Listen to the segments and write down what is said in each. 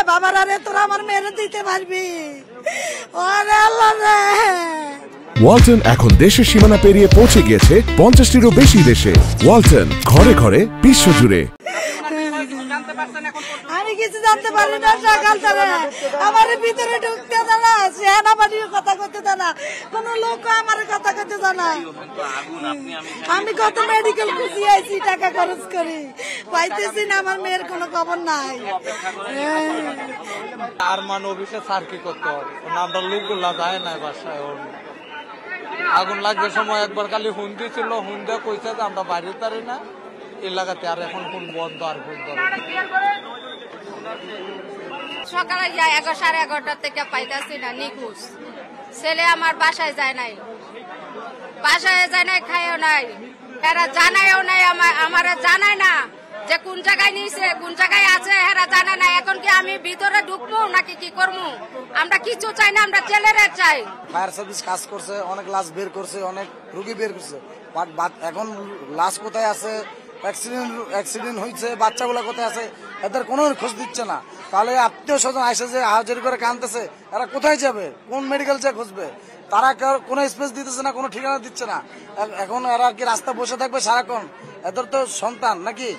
বাবার আরে তোরা আমার মেরে দিতে পারবি। ওরে আল্লাহ রে। ওয়ালটন এখন দেশের সীমানা পেরিয়ে পৌঁছে গিয়েছে 50টিরও বেশি দেশে। ওয়ালটন, ঘরে ঘরে, বিশ্বজুড়ে। আমি কিছু জানতে পারি না, সকাল থেকে আমার ভিতরে ঢুকতে দেয় না, সেনাবাহিনীর কথা করতে দেয় না, কোন লোক আমার কথা করতে দেয় না। আমি কত মেডিকেল খুঁজি আইছি, টাকা খরচ করি, পাইতেছি না, আমার মেয়ের কোনো খবর নাই। আর মানে অফিসে স্যার কি করতে হবে, আমরা লোকগুলা যায় না বাসায়। আগুন লাগবে সময় একবার খালি হুন দিয়েছিল, হুন দিয়ে কইছে যে আমরা বাইরে পারি না এলাকাতে, আর এখন ফোন বন্ধ, আর ফোন সকালে 11:30 থেকে পাইতেছি না নিখোঁজ। ছেলে আমার বাসায় যায় নাই, খাইও নাই, এরা জানায়ও নাই, আমার জানায় না যে কোন জায়গায় নিয়েছে, কোন জায়গায় আছে, এরা জানে না। এখন কি আমি ভিতরে ঢুকবো নাকি কি করবো? আমরা কিছু চাই না, আমরা ছেলেরা চাই। ফায়ার সার্ভিস কাজ করছে, অনেক লাশ বের করছে, অনেক রোগী বের করছে, এখন লাশ কোথায় আছে, অ্যাক্সিডেন্ট হয়েছে, বাচ্চাগুলো কোথায় আছে, এদের কোনো খোঁজ দিচ্ছে না। তাহলে আত্মীয় স্বজন আসে যে হাজারি করে কাঁদতেছে, এরা কোথায় যাবে, কোন মেডিকেল চেক খুঁজবে? তারা কোনো স্পেস দিতেছে না, কোনো ঠিকানা দিচ্ছে না। এখন এরা কি রাস্তা বসে থাকবে সারাক্ষণ? এদের তো সন্তান নাকি,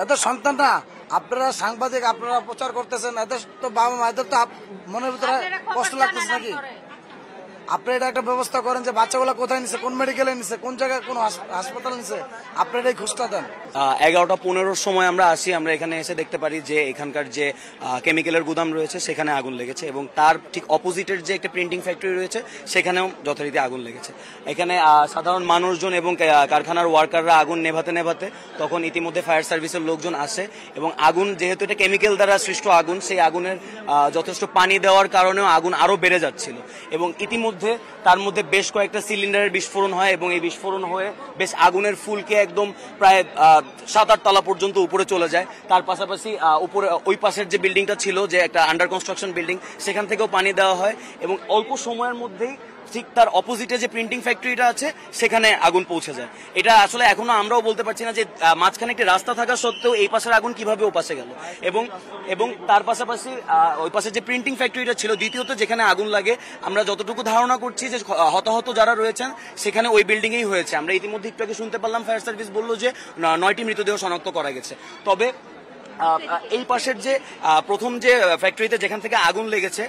এদের সন্তান না। আপনারা সাংবাদিক, আপনারা প্রচার করতেছেন, এদের তো বাবা মা, এদের তো মনের ভিতরে কষ্ট লাগতেছে নাকি? আপনি এটা একটা ব্যবস্থা করেন যে বাচ্চাগুলো কোথায় নিছে, কোন মেডিকেলে নিছে, কোন জায়গায় কোন হাসপাতাল নিছে, আপনি এটাই খোঁজটা দেন। 11:15 সময় আমরা আসি, আমরা এখানে এসে দেখতে পারি যে এখানকার যে কেমিক্যালের গুদাম রয়েছে সেখানে আগুন লেগেছে, এবং তার ঠিক অপোজিটের যে একটা প্রিন্টিং ফ্যাক্টরি রয়েছে সেখানেও যথারীতি আগুন লেগেছে। এখানে সাধারণ মানুষজন এবং কারখানার ওয়ার্কাররা আগুন নেভাতে তখন ইতিমধ্যে ফায়ার সার্ভিসের লোকজন আসে, এবং আগুন যেহেতু এটা কেমিক্যাল দ্বারা সৃষ্ট আগুন, সেই আগুনের যথেষ্ট পানি দেওয়ার কারণেও আগুন আরো বেড়ে যাচ্ছিল, এবং ইতিমধ্যে তার মধ্যে বেশ কয়েকটা সিলিন্ডারের বিস্ফোরণ হয়, এবং এই বিস্ফোরণ হয়ে বেশ আগুনের ফুলকে একদম প্রায় 7-8 তলা পর্যন্ত উপরে চলে যায়। তার পাশাপাশি উপরে ওই পাশের যে বিল্ডিংটা ছিল, যে একটা আন্ডার কনস্ট্রাকশন বিল্ডিং, সেখান থেকেও পানি দেওয়া হয়, এবং অল্প সময়ের মধ্যেই ঠিক তার অপোজিটে যে প্রিন্টিং ফ্যাক্টরিটা আছে সেখানে আগুন পৌঁছে যায়। এটা আসলে এখনো আমরাও বলতে পারছি না যে মাঝখানে একটি রাস্তা থাকা সত্ত্বেও এই পাশের আগুন কিভাবে ও পাশে গেল, এবং তার পাশাপাশি ওই পাশে যে প্রিন্টিং ফ্যাক্টরিটা ছিল, দ্বিতীয়ত যেখানে আগুন লাগে, আমরা যতটুকু ধারণা করছি যে হতাহত যারা রয়েছেন সেখানে ওই বিল্ডিং এই হয়েছে। আমরা ইতিমধ্যে একটু আগে শুনতে পারলাম ফায়ার সার্ভিস বললো যে 9টি মৃতদেহ শনাক্ত করা গেছে। তবে এই পাশের যে প্রথম যে ফ্যাক্টরিতে যেখান থেকে আগুন লেগেছে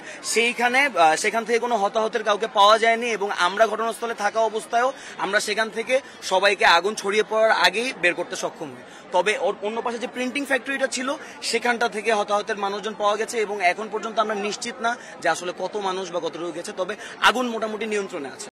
সেখান থেকে কোনো হতাহতের কাউকে পাওয়া যায়নি, এবং আমরা ঘটনাস্থলে থাকা অবস্থায়ও আমরা সেখান থেকে সবাইকে আগুন ছড়িয়ে পড়ার আগেই বের করতে সক্ষম হই। তবে অন্য পাশে যে প্রিন্টিং ফ্যাক্টরিটা ছিল সেখানটা থেকে হতাহতের মানুষজন পাওয়া গেছে, এবং এখন পর্যন্ত আমরা নিশ্চিত না যে আসলে কত মানুষ বা কত রোগ গেছে, তবে আগুন মোটামুটি নিয়ন্ত্রণে আছে।